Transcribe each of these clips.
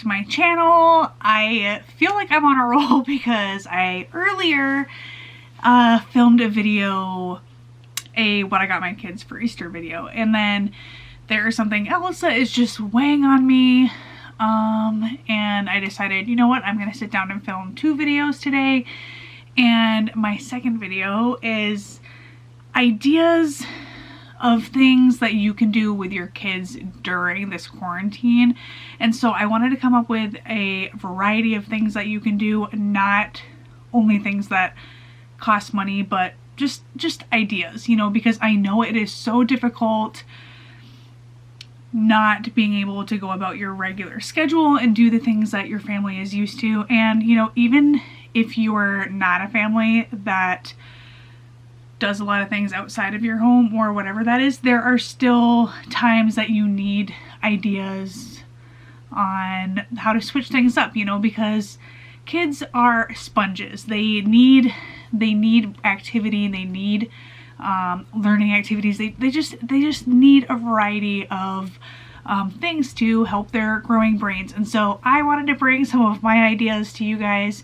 to my channel. I feel like I'm on a roll because I earlier filmed a video, what I got my kids for Easter video, and then there's something else that is just weighing on me, and I decided, you know what, I'm gonna sit down and film 2 videos today. And my second video is ideas of things that you can do with your kids during this quarantine. And so I wanted to come up with a variety of things that you can do, not only things that cost money, but just ideas, you know, because I know it is so difficult not being able to go about your regular schedule and do the things that your family is used to. And, you know, even if you're not a family that does a lot of things outside of your home or whatever that is, there are still times that you need ideas on how to switch things up, you know, because kids are sponges. They need activity, they need learning activities. They just need a variety of things to help their growing brains. And so I wanted to bring some of my ideas to you guys,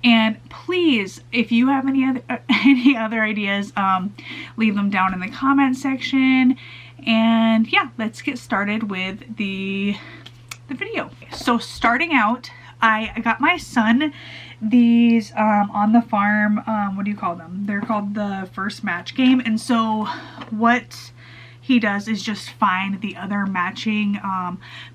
and please, if you have any other ideas, leave them down in the comment section. And yeah, let's get started with the video. So starting out, I got my son these on the farm, what do you call them? They're called the first match game. And so what he does is just find the other matching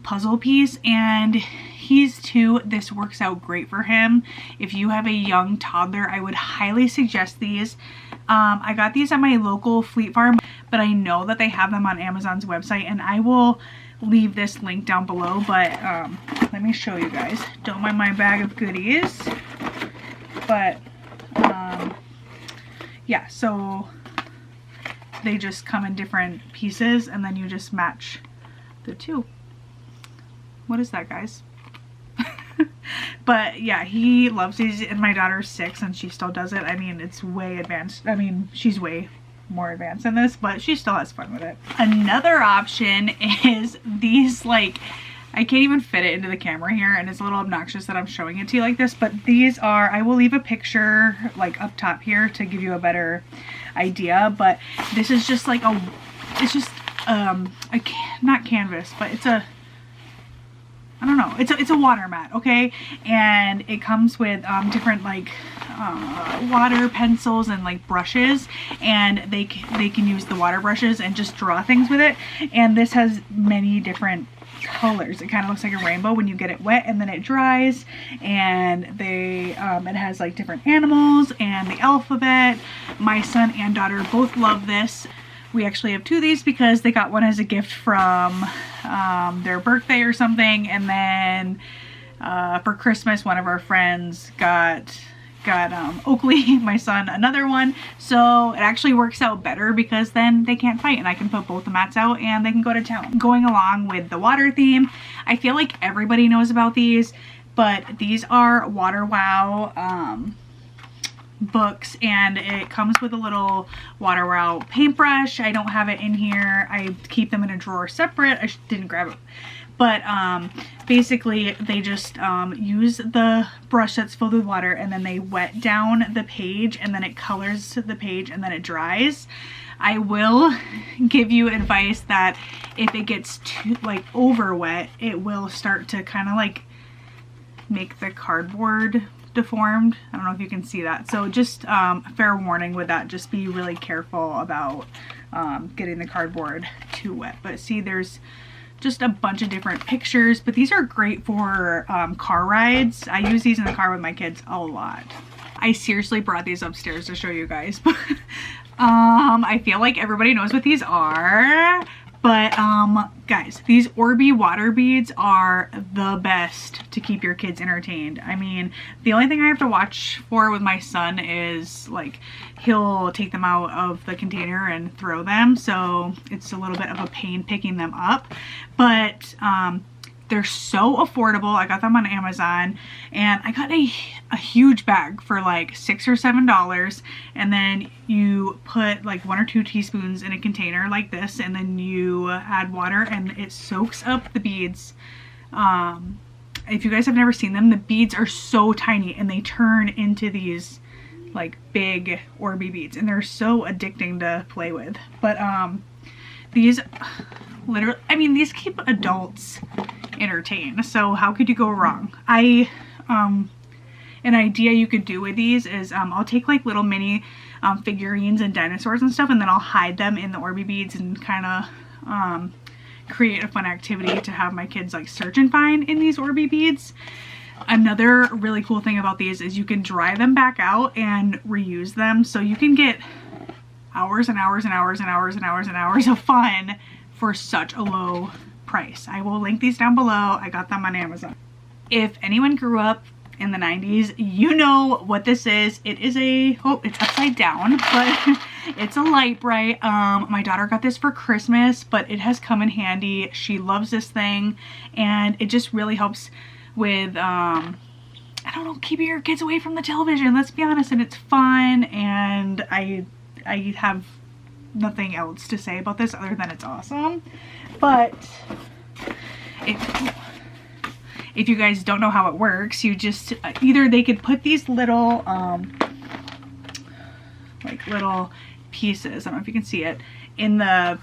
puzzle piece, and he's 2. This works out great for him. If you have a young toddler, I would highly suggest these. I got these at my local Fleet Farm, but I know that they have them on Amazon's website, and I will leave this link down below. But let me show you guys. Don't mind my bag of goodies. But yeah, so they just come in different pieces, and then you just match the 2. What is that, guys? But yeah, he loves these, and my daughter's 6 and she still does it. I mean, it's way advanced. I mean, she's way more advanced than this, but she still has fun with it. Another option is these, like, I can't even fit it into the camera here, and it's a little obnoxious that I'm showing it to you like this, but these are, I will leave a picture like up top here to give you a better idea. But this is just like it's just not canvas, but it's a, I don't know, it's a water mat, okay? And it comes with different like water pencils and like brushes, and they can use the water brushes and just draw things with it. And this has many different colors. It kind of looks like a rainbow when you get it wet, and then it dries, and it has like different animals and the alphabet. My son and daughter both love this. We actually have 2 of these because they got one as a gift from their birthday or something, and then for Christmas one of our friends got Oakley, my son, another one. So it actually works out better because then they can't fight, and I can put both the mats out and they can go to town. Going along with the water theme, I feel like everybody knows about these, but these are Water Wow books, and it comes with a little Water Wow paintbrush. I don't have it in here. I keep them in a drawer separate. I didn't grab it. But basically they just use the brush that's filled with water, and then they wet down the page, and then it colors the page, and then it dries. I will give you advice that if it gets too like over wet, it will start to kind of like make the cardboard deformed. I don't know if you can see that. So just fair warning with that, just be really careful about getting the cardboard too wet. But see, there's just a bunch of different pictures, but these are great for car rides. I use these in the car with my kids a lot. I seriously brought these upstairs to show you guys. I feel like everybody knows what these are, but guys, these Orby water beads are the best to keep your kids entertained. I mean, the only thing I have to watch for with my son is like he'll take them out of the container and throw them, so it's a little bit of a pain picking them up, but they're so affordable. I got them on Amazon, and I got a huge bag for like $6 or $7, and then you put like 1 or 2 teaspoons in a container like this, and then you add water, and it soaks up the beads if you guys have never seen them, the beads are so tiny and they turn into these like big Orby beads, and they're so addicting to play with. But these literally, I mean, these keep adults entertained, so how could you go wrong? An idea you could do with these is I'll take like little mini figurines and dinosaurs and stuff, and then I'll hide them in the Orby beads and kind of create a fun activity to have my kids like search and find in these Orby beads. Another really cool thing about these is you can dry them back out and reuse them, so you can get hours and hours and hours and hours and hours and hours of fun for such a low price. I will link these down below. I got them on Amazon. If anyone grew up in the 90s, you know what this is. It is a, oh, it's upside down, but it's a light bright. My daughter got this for Christmas, but it has come in handy. She loves this thing, and it just really helps with I don't know, keeping your kids away from the television, let's be honest, and it's fun, and I have nothing else to say about this other than it's awesome. But if you guys don't know how it works, you just either they could put these little like little pieces, I don't know if you can see it, in the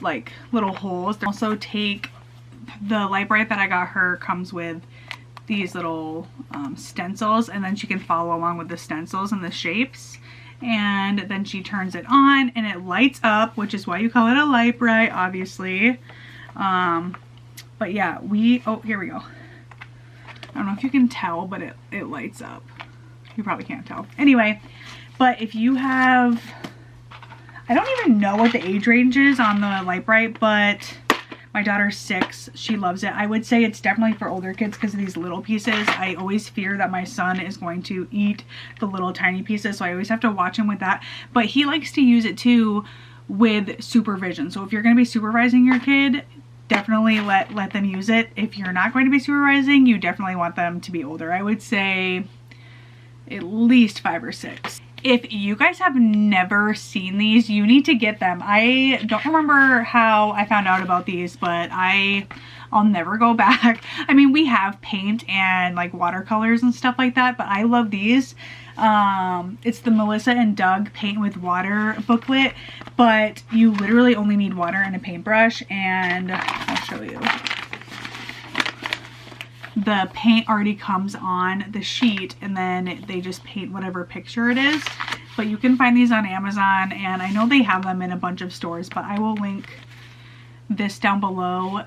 like little holes. They also take the light bright that I got her comes with these little stencils, and then she can follow along with the stencils and the shapes, and then she turns it on and it lights up, which is why you call it a light bright, obviously. But yeah, oh, here we go. I don't know if you can tell, but it lights up. You probably can't tell. Anyway, but if you have, I don't even know what the age range is on the light bright, but my daughter's 6. She loves it. I would say it's definitely for older kids because of these little pieces. I always fear that my son is going to eat the little tiny pieces, so I always have to watch him with that. But he likes to use it too with supervision. So if you're going to be supervising your kid, definitely let them use it. If you're not going to be supervising, you definitely want them to be older. I would say at least 5 or 6. If you guys have never seen these, you need to get them. I don't remember how I found out about these, but I'll never go back. I mean, we have paint and like watercolors and stuff like that, but I love these. It's the Melissa and Doug Paint with Water booklet, but you literally only need water and a paintbrush, and I'll show you. The paint already comes on the sheet, and then they just paint whatever picture it is. But you can find these on Amazon, and I know they have them in a bunch of stores, but I will link this down below.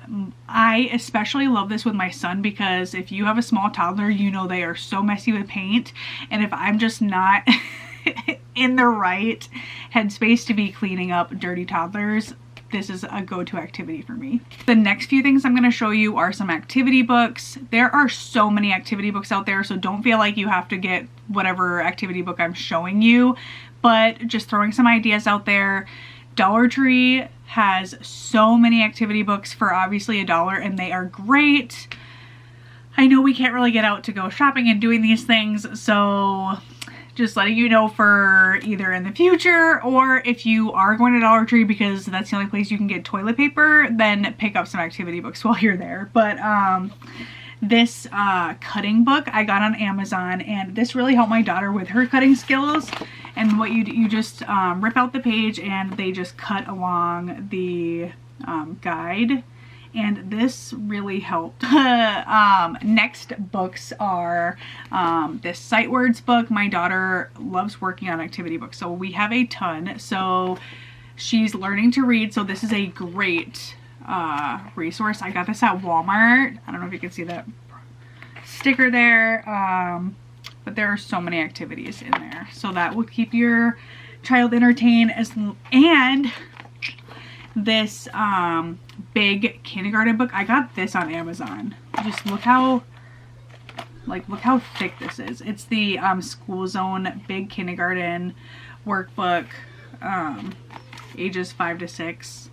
I especially love this with my son because if you have a small toddler, you know they are so messy with paint, and if I'm just not in the right headspace to be cleaning up dirty toddlers, this is a go-to activity for me. The next few things I'm going to show you are some activity books. There are so many activity books out there, so don't feel like you have to get whatever activity book I'm showing you, but just throwing some ideas out there. Dollar Tree has so many activity books for obviously $1, and they are great. I know we can't really get out to go shopping and doing these things, so just letting you know for either in the future, or if you are going to Dollar Tree because that's the only place you can get toilet paper, then pick up some activity books while you're there. But this cutting book I got on Amazon, and this really helped my daughter with her cutting skills. And what you just rip out the page and they just cut along the guide, and this really helped. Next books are this sight words book. My daughter loves working on activity books, so we have a ton. So she's learning to read, so this is a great resource. I got this at Walmart. I don't know if you can see that sticker there, but there are so many activities in there, so that will keep your child entertained. And this big kindergarten book, I got this on Amazon. Just look how thick this is. It's the School Zone Big Kindergarten Workbook, ages 5 to 6.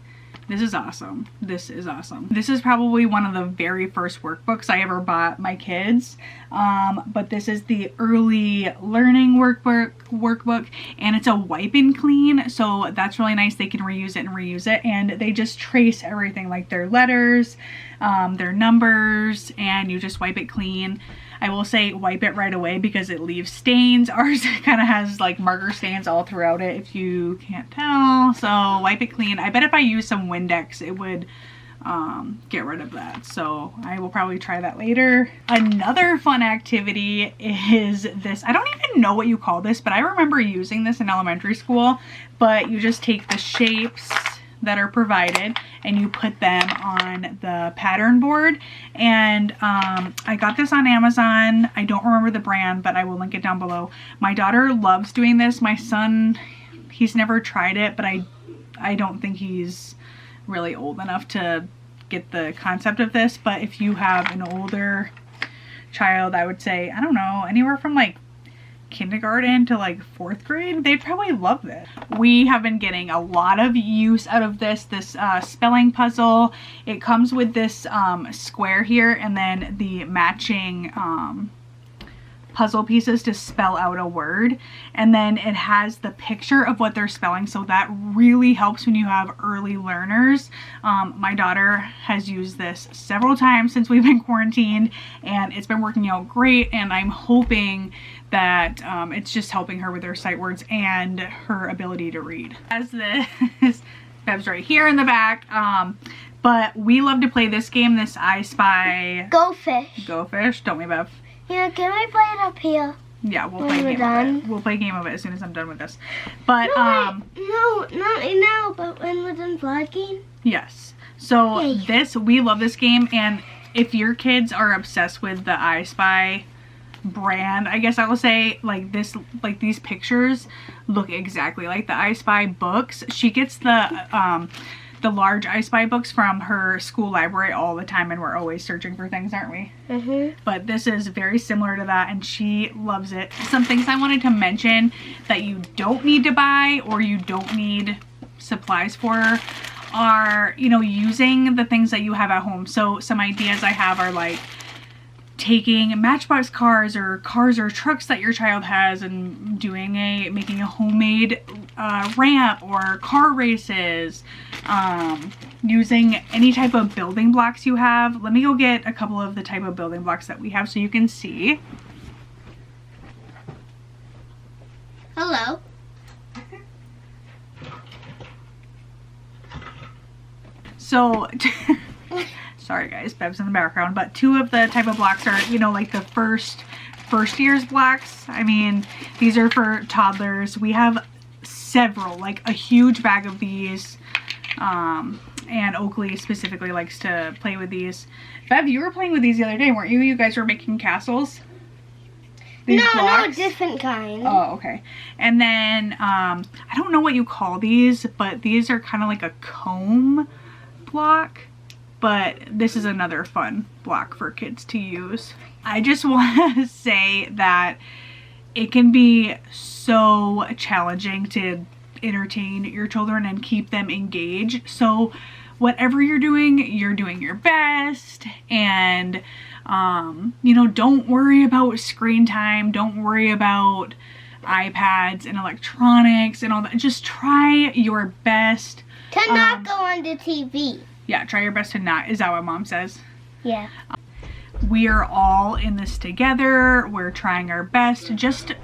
This is awesome. This is awesome. This is probably one of the very first workbooks I ever bought my kids. But this is the early learning workbook, and it's a wipe and clean. So that's really nice. They can reuse it and reuse it, and they just trace everything, like their letters, their numbers, and you just wipe it clean. I will say wipe it right away because it leaves stains. Ours kind of has like marker stains all throughout it, if you can't tell. So wipe it clean. I bet if I use some Windex, it would get rid of that. So I will probably try that later. Another fun activity is this. I don't even know what you call this, but I remember using this in elementary school. But you just take the shapes that are provided and you put them on the pattern board, and I got this on Amazon. I don't remember the brand, but I will link it down below. My daughter loves doing this. My son, he's never tried it, but I don't think he's really old enough to get the concept of this. But if you have an older child, I would say, I don't know, anywhere from like kindergarten to like 4th grade, they'd probably love this. We have been getting a lot of use out of this spelling puzzle. It comes with this square here and then the matching puzzle pieces to spell out a word, and then it has the picture of what they're spelling, so that really helps when you have early learners. My daughter has used this several times since we've been quarantined, and it's been working out great, and I'm hoping that it's just helping her with her sight words and her ability to read. As this Bev's right here in the back, but we love to play this game, this I Spy Go Fish. Go Fish, don't we, Bev? Yeah, can we play it up here? Yeah, we'll play a game of it. We'll play a game of it as soon as I'm done with this. But no, not right now, but when we're done vlogging. Yes. So Yay. We love this game, and if your kids are obsessed with the I Spy brand, I guess I will say, like this, like these pictures look exactly like the I Spy books. She gets the large I Spy books from her school library all the time, and we're always searching for things, aren't we? Mm-hmm. But this is very similar to that, and she loves it. Some things I wanted to mention that you don't need to buy or you don't need supplies for are, you know, using the things that you have at home. So some ideas I have are like taking Matchbox cars or trucks that your child has and making a homemade ramp or car races, using any type of building blocks you have. Let me go get a couple of the type of building blocks that we have so you can see. Hello. So sorry guys, Bev's in the background, but 2 of the type of blocks are, you know, like the first year's blocks. I mean, these are for toddlers. We have several, like a huge bag of these, and Oakley specifically likes to play with these. Bev, you were playing with these the other day, weren't you? You guys were making castles? These blocks? No, different kind. Oh, okay. And then, I don't know what you call these, but these are kind of like a comb block. But this is another fun block for kids to use. I just want to say that it can be so challenging to entertain your children and keep them engaged. So whatever you're doing your best, and you know, don't worry about screen time, don't worry about iPads and electronics and all that. Just try your best to not go on the TV. Yeah, try your best to not. Is that what Mom says? Yeah. We are all in this together. We're trying our best. Just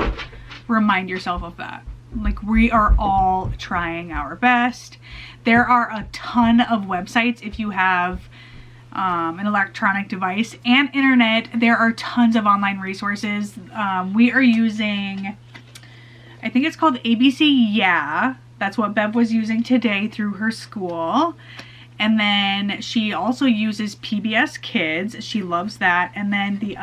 remind yourself of that. Like, we are all trying our best. There are a ton of websites if you have an electronic device and internet. There are tons of online resources. We are using, I think it's called ABC Yeah. That's what Bev was using today through her school. And then she also uses PBS Kids. She loves that. And then the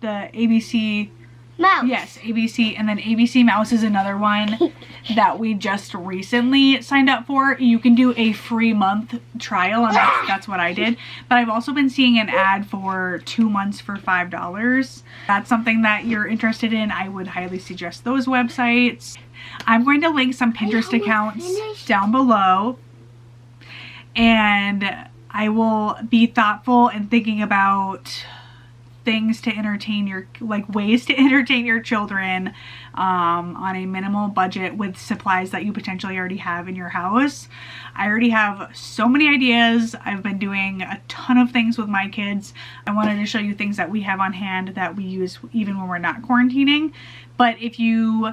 ABC Mouse. Yes, ABC, and then ABC Mouse is another one that we just recently signed up for. You can do a free month trial, and that's what I did. But I've also been seeing an ad for 2 months for $5. That's something that you're interested in. I would highly suggest those websites. I'm going to link some Pinterest accounts down below, and I will be thoughtful and thinking about things to entertain your, like ways to entertain your children on a minimal budget with supplies that you potentially already have in your house. I already have so many ideas. I've been doing a ton of things with my kids. I wanted to show you things that we have on hand that we use even when we're not quarantining. But if you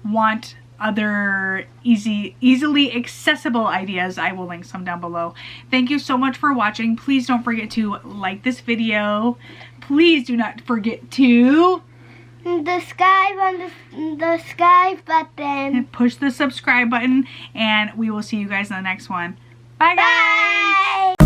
want other easily accessible ideas, I will link some down below. Thank you so much for watching. Please don't forget to like this video. Please do not forget to subscribe on the subscribe button. And push the subscribe button, and we will see you guys in the next one. Bye guys! Bye!